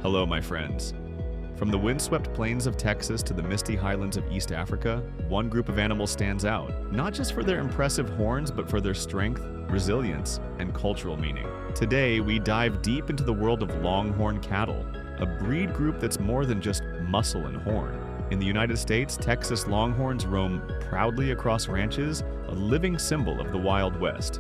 Hello, my friends. From the windswept plains of Texas to the misty highlands of East Africa, one group of animals stands out, not just for their impressive horns, but for their strength, resilience, and cultural meaning. Today, we dive deep into the world of Longhorn cattle, a breed group that's more than just muscle and horn. In the United States, Texas Longhorns roam proudly across ranches, a living symbol of the Wild West.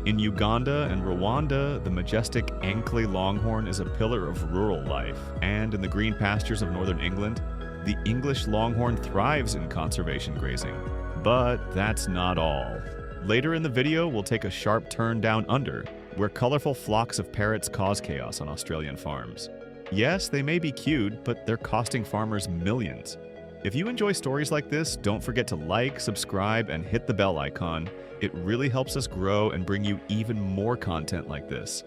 In Uganda and Rwanda, the majestic Ankole Longhorn is a pillar of rural life. And in the green pastures of northern England, the English Longhorn thrives in conservation grazing. But that's not all. Later in the video, we'll take a sharp turn down under, where colorful flocks of parrots cause chaos on Australian farms. Yes, they may be cute, but they're costing farmers millions. If you enjoy stories like this, don't forget to like, subscribe, and hit the bell icon. It really helps us grow and bring you even more content like this.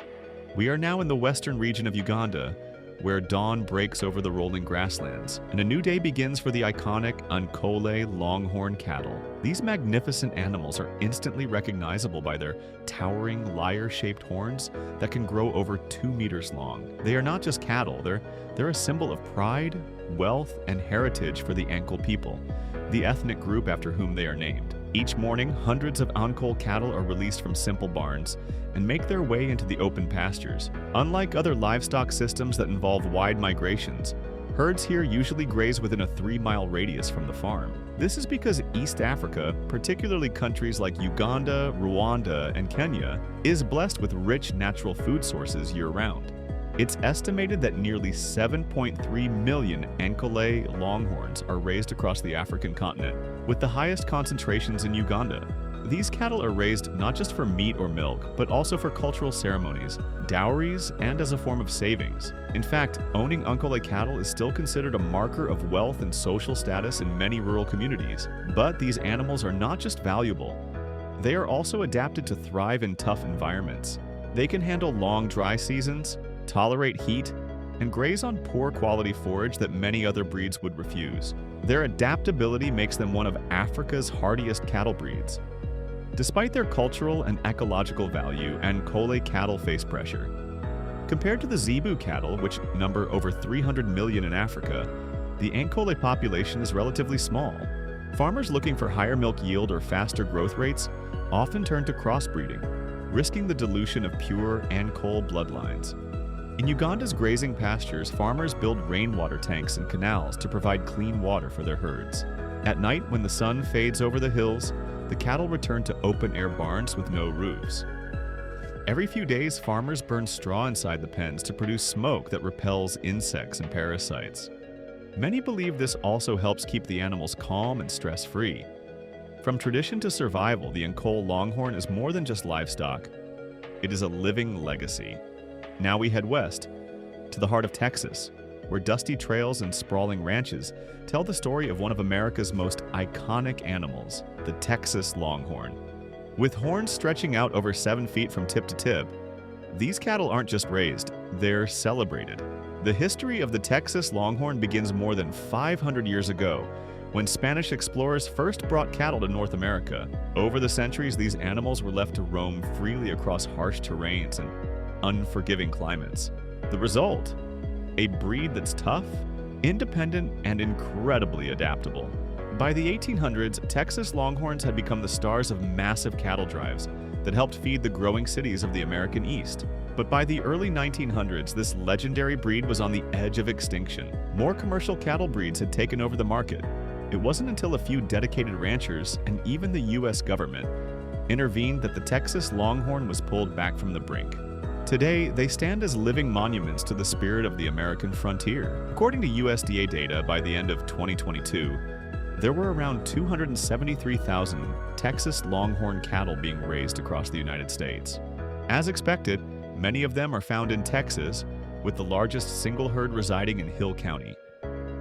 We are now in the western region of Uganda, where dawn breaks over the rolling grasslands, and a new day begins for the iconic Ankole Longhorn cattle. These magnificent animals are instantly recognizable by their towering, lyre-shaped horns that can grow over 2 meters long. They are not just cattle, they're a symbol of pride, wealth, and heritage for the Ankole people, the ethnic group after whom they are named. Each morning, hundreds of Ankole cattle are released from simple barns and make their way into the open pastures. Unlike other livestock systems that involve wide migrations, herds here usually graze within a 3-mile radius from the farm. This is because East Africa, particularly countries like Uganda, Rwanda, and Kenya, is blessed with rich natural food sources year-round. It's estimated that nearly 7.3 million Ankole Longhorns are raised across the African continent, with the highest concentrations in Uganda. These cattle are raised not just for meat or milk, but also for cultural ceremonies, dowries, and as a form of savings. In fact, owning Ankole cattle is still considered a marker of wealth and social status in many rural communities. But these animals are not just valuable, they are also adapted to thrive in tough environments. They can handle long dry seasons, tolerate heat, and graze on poor quality forage that many other breeds would refuse. Their adaptability makes them one of Africa's hardiest cattle breeds. Despite their cultural and ecological value, Ankole cattle face pressure. Compared to the Zebu cattle, which number over 300 million in Africa, the Ankole population is relatively small. Farmers looking for higher milk yield or faster growth rates often turn to crossbreeding, risking the dilution of pure Ankole bloodlines. In Uganda's grazing pastures, farmers build rainwater tanks and canals to provide clean water for their herds. At night, when the sun fades over the hills, the cattle return to open-air barns with no roofs. Every few days, farmers burn straw inside the pens to produce smoke that repels insects and parasites. Many believe this also helps keep the animals calm and stress-free. From tradition to survival, the Ankole Longhorn is more than just livestock. It is a living legacy. Now we head west, to the heart of Texas, where dusty trails and sprawling ranches tell the story of one of America's most iconic animals, the Texas Longhorn. With horns stretching out over 7 feet from tip to tip, these cattle aren't just raised, they're celebrated. The history of the Texas Longhorn begins more than 500 years ago, when Spanish explorers first brought cattle to North America. Over the centuries, these animals were left to roam freely across harsh terrains and unforgiving climates. The result? A breed that's tough, independent, and incredibly adaptable. By the 1800s, Texas Longhorns had become the stars of massive cattle drives that helped feed the growing cities of the American East. But by the early 1900s, this legendary breed was on the edge of extinction. More commercial cattle breeds had taken over the market. It wasn't until a few dedicated ranchers, and even the US government, intervened that the Texas Longhorn was pulled back from the brink. Today, they stand as living monuments to the spirit of the American frontier. According to USDA data, by the end of 2022, there were around 273,000 Texas Longhorn cattle being raised across the United States. As expected, many of them are found in Texas, with the largest single herd residing in Hill County,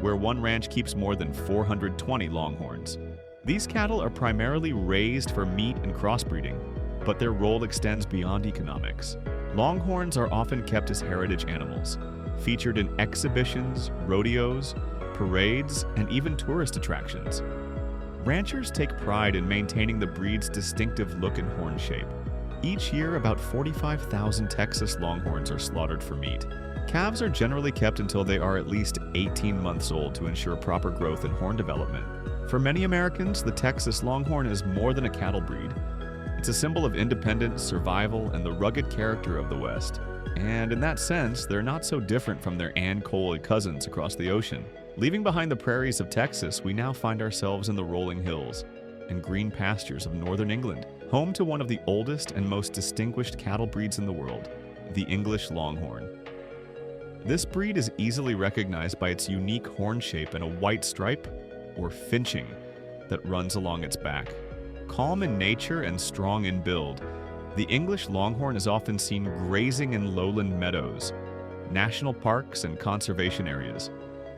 where one ranch keeps more than 420 Longhorns. These cattle are primarily raised for meat and crossbreeding, but their role extends beyond economics. Longhorns are often kept as heritage animals, featured in exhibitions, rodeos, parades, and even tourist attractions. Ranchers take pride in maintaining the breed's distinctive look and horn shape. Each year, about 45,000 Texas Longhorns are slaughtered for meat. Calves are generally kept until they are at least 18 months old to ensure proper growth and horn development. For many Americans, the Texas Longhorn is more than a cattle breed. It's a symbol of independence, survival, and the rugged character of the West. And in that sense, they're not so different from their Ankole cousins across the ocean. Leaving behind the prairies of Texas, we now find ourselves in the rolling hills and green pastures of northern England, home to one of the oldest and most distinguished cattle breeds in the world, the English Longhorn. This breed is easily recognized by its unique horn shape and a white stripe, or finching, that runs along its back. Calm in nature and strong in build, the English Longhorn is often seen grazing in lowland meadows, national parks, and conservation areas.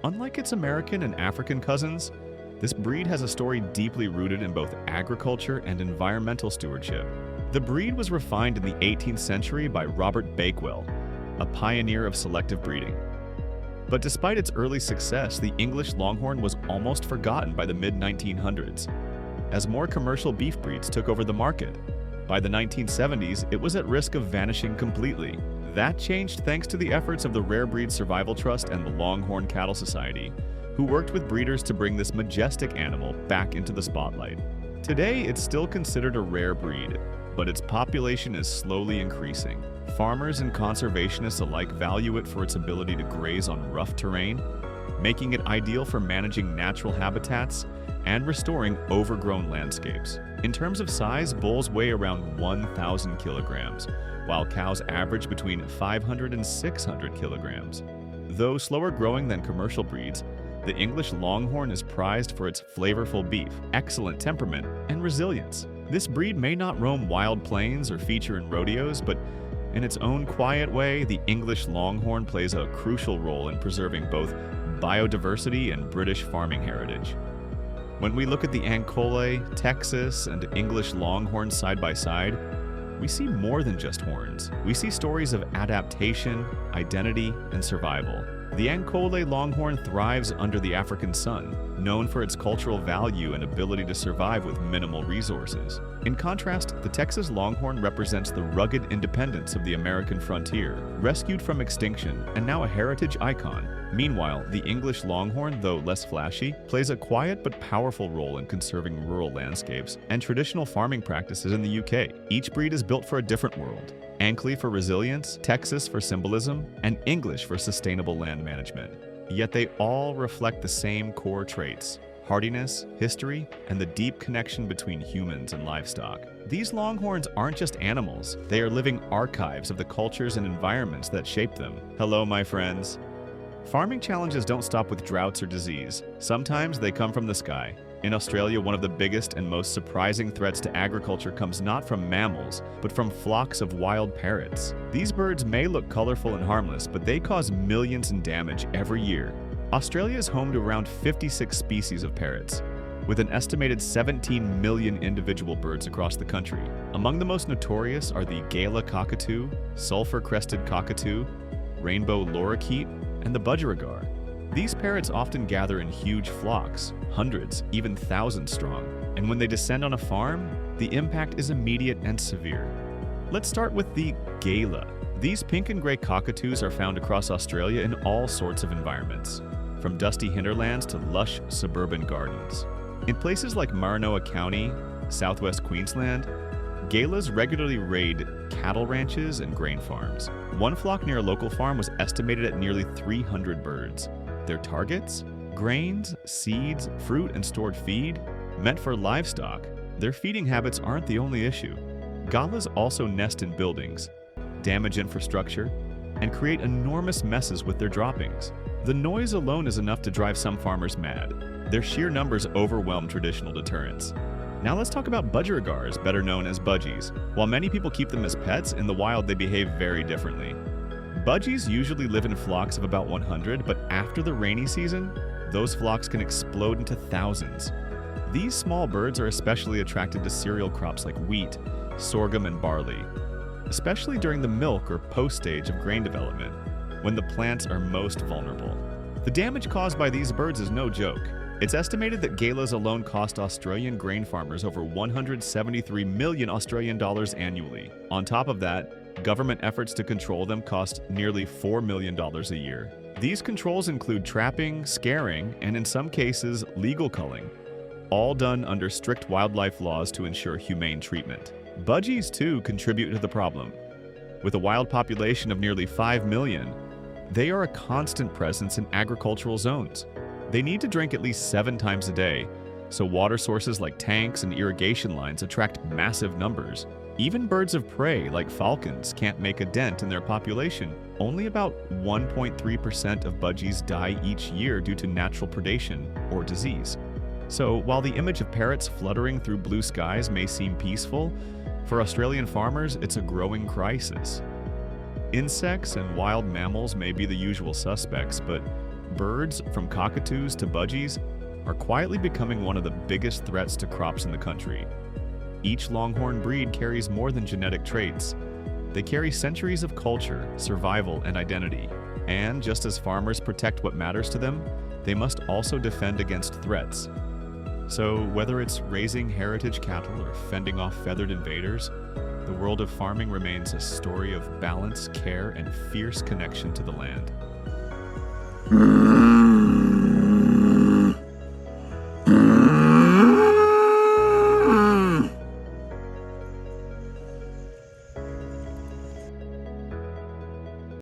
Unlike its American and African cousins, this breed has a story deeply rooted in both agriculture and environmental stewardship. The breed was refined in the 18th century by Robert Bakewell, a pioneer of selective breeding. But despite its early success, the English Longhorn was almost forgotten by the mid-1900s, as more commercial beef breeds took over the market. By the 1970s, it was at risk of vanishing completely. That changed thanks to the efforts of the Rare Breed Survival Trust and the Longhorn Cattle Society, who worked with breeders to bring this majestic animal back into the spotlight. Today, it's still considered a rare breed, but its population is slowly increasing. Farmers and conservationists alike value it for its ability to graze on rough terrain, making it ideal for managing natural habitats and restoring overgrown landscapes. In terms of size, bulls weigh around 1,000 kilograms, while cows average between 500 and 600 kilograms. Though slower growing than commercial breeds, the English Longhorn is prized for its flavorful beef, excellent temperament, and resilience. This breed may not roam wild plains or feature in rodeos, but in its own quiet way, the English Longhorn plays a crucial role in preserving both biodiversity and British farming heritage. When we look at the Ankole, Texas, and English Longhorn side by side, we see more than just horns. We see stories of adaptation, identity, and survival. The Ankole Longhorn thrives under the African sun, known for its cultural value and ability to survive with minimal resources. In contrast, the Texas Longhorn represents the rugged independence of the American frontier, rescued from extinction and now a heritage icon. Meanwhile, the English Longhorn, though less flashy, plays a quiet but powerful role in conserving rural landscapes and traditional farming practices in the UK. Each breed is built for a different world. Ankole for resilience, Texas for symbolism, and English for sustainable land management. Yet they all reflect the same core traits: hardiness, history, and the deep connection between humans and livestock. These Longhorns aren't just animals, they are living archives of the cultures and environments that shaped them. Hello, my friends. Farming challenges don't stop with droughts or disease. Sometimes they come from the sky. In Australia, one of the biggest and most surprising threats to agriculture comes not from mammals, but from flocks of wild parrots. These birds may look colorful and harmless, but they cause millions in damage every year. Australia is home to around 56 species of parrots, with an estimated 17 million individual birds across the country. Among the most notorious are the Gala cockatoo, sulfur-crested cockatoo, rainbow lorikeet, and the budgerigar. These parrots often gather in huge flocks, hundreds, even thousands strong, and when they descend on a farm, the impact is immediate and severe. Let's start with the Gala. These pink and gray cockatoos are found across Australia in all sorts of environments, from dusty hinterlands to lush suburban gardens. In places like Maranoa County, southwest Queensland, Galas regularly raid cattle ranches and grain farms. One flock near a local farm was estimated at nearly 300 birds. Their targets? Grains, seeds, fruit, and stored feed? Meant for livestock, their feeding habits aren't the only issue. Galas also nest in buildings, damage infrastructure, and create enormous messes with their droppings. The noise alone is enough to drive some farmers mad. Their sheer numbers overwhelm traditional deterrents. Now let's talk about budgerigars, better known as budgies. While many people keep them as pets, in the wild they behave very differently. Budgies usually live in flocks of about 100, but after the rainy season, those flocks can explode into thousands. These small birds are especially attracted to cereal crops like wheat, sorghum, and barley, especially during the milk or post stage of grain development, when the plants are most vulnerable. The damage caused by these birds is no joke. It's estimated that Galas alone cost Australian grain farmers over 173 million Australian dollars annually. On top of that, Government efforts to control them cost nearly $4 million a year. These controls include trapping, scaring, and in some cases, legal culling, all done under strict wildlife laws to ensure humane treatment. Budgies, too, contribute to the problem. With a wild population of nearly 5 million, they are a constant presence in agricultural zones. They need to drink at least 7 times a day, so water sources like tanks and irrigation lines attract massive numbers. Even birds of prey like falcons can't make a dent in their population. Only about 1.3% of budgies die each year due to natural predation or disease. So while the image of parrots fluttering through blue skies may seem peaceful, for Australian farmers it's a growing crisis. Insects and wild mammals may be the usual suspects, but birds, from cockatoos to budgies, are quietly becoming one of the biggest threats to crops in the country. Each Longhorn breed carries more than genetic traits. They carry centuries of culture, survival, and identity. And just as farmers protect what matters to them, they must also defend against threats. So whether it's raising heritage cattle or fending off feathered invaders, the world of farming remains a story of balance, care, and fierce connection to the land.